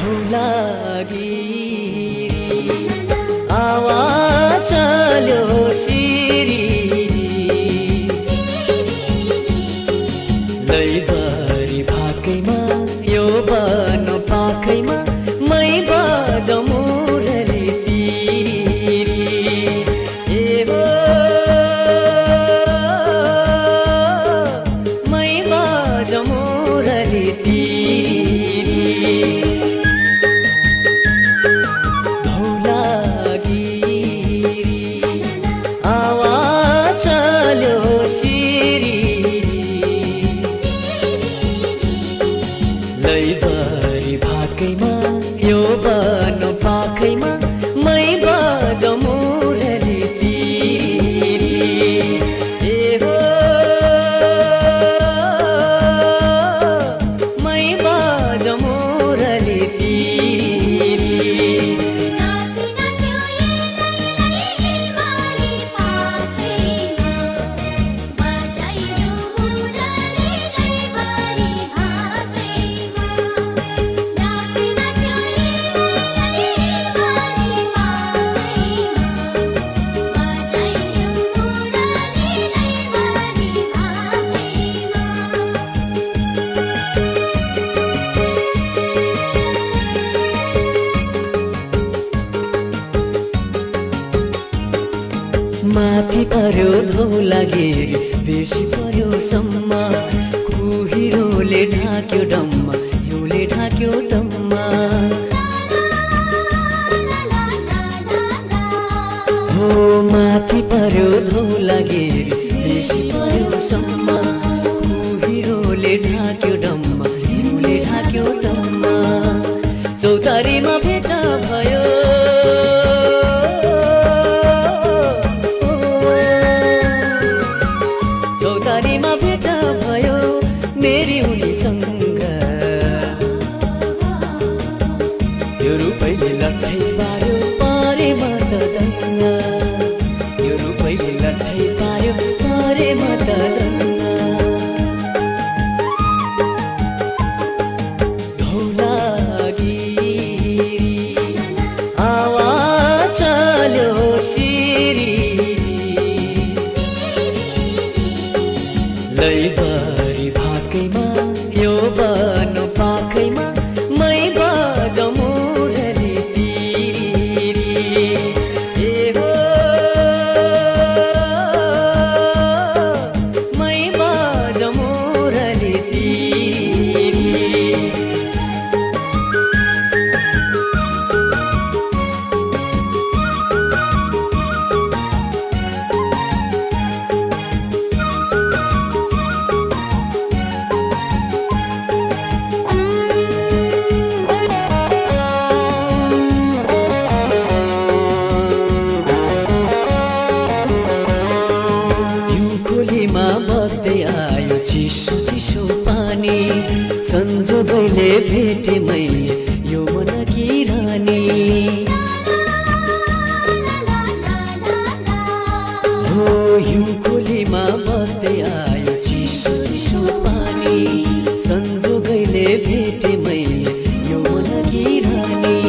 धौलागिरी आवाज चल्यो सिरी लैभरि भाकैमा यो बन पाखैमा मै बजाउँ मुरली तिरी ए हो मै बजाउँ मुरली तिरी धौलागिरी आवाज चल्यो सिरी लैभरि भाकैमा यो बन पाखैमा मै बजाउँ मुरली तिरी ए हो मै बजाउँ मुरली तिरी माथि पर्यो धौलागिरी बेसी पर्यो सम्म कुहिरोले ढाक्यो डम्मा हिउँले ढाक्यो डम्मा हो माथि पर्यो धौलागिरी बेसी पर्यो सम्म कुहिरोले ढाक्यो डम्मा हिउँले ढाक्यो डम्मा चौतारीमा भेट भयो चौतारीमा भेट भयो मेरी उनीसँग यो रूपैले लट्ठै पार्यो परेमा त दङ्गा यो रूपैले लट्ठै पार्यो परेमा त दङ्गा धौलागिरी आवाज चल्यो सिरी लैभरि भाकैमा यो बन पाखैमा मै बजाउँ मुरली तिरी ए हो मै बजाउँ मुरली तिरी खोलीमा बग्दै आयो चिसो चिसो पानी संजोगैले भेटे मैले यो मनकी रानी हो हिउँ खोलीमा बग्दै आयो चिसो चिसो पानी संजोगैले भेटे मैले यो मनकी रानी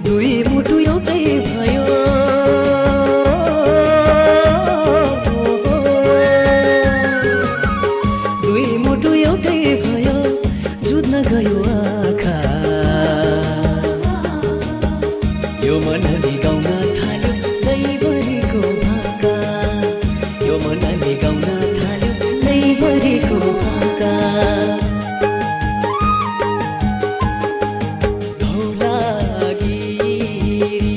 दुई मुटु एउटै भयो गयो आँखा यो मनले गाउन थाल्यो लैभरिको भाका यो मनले गाउन थाल्यो लैभरिको भाका धौलागिरी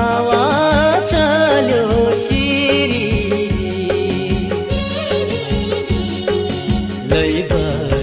आवाज चल्यो सिरी लैभरि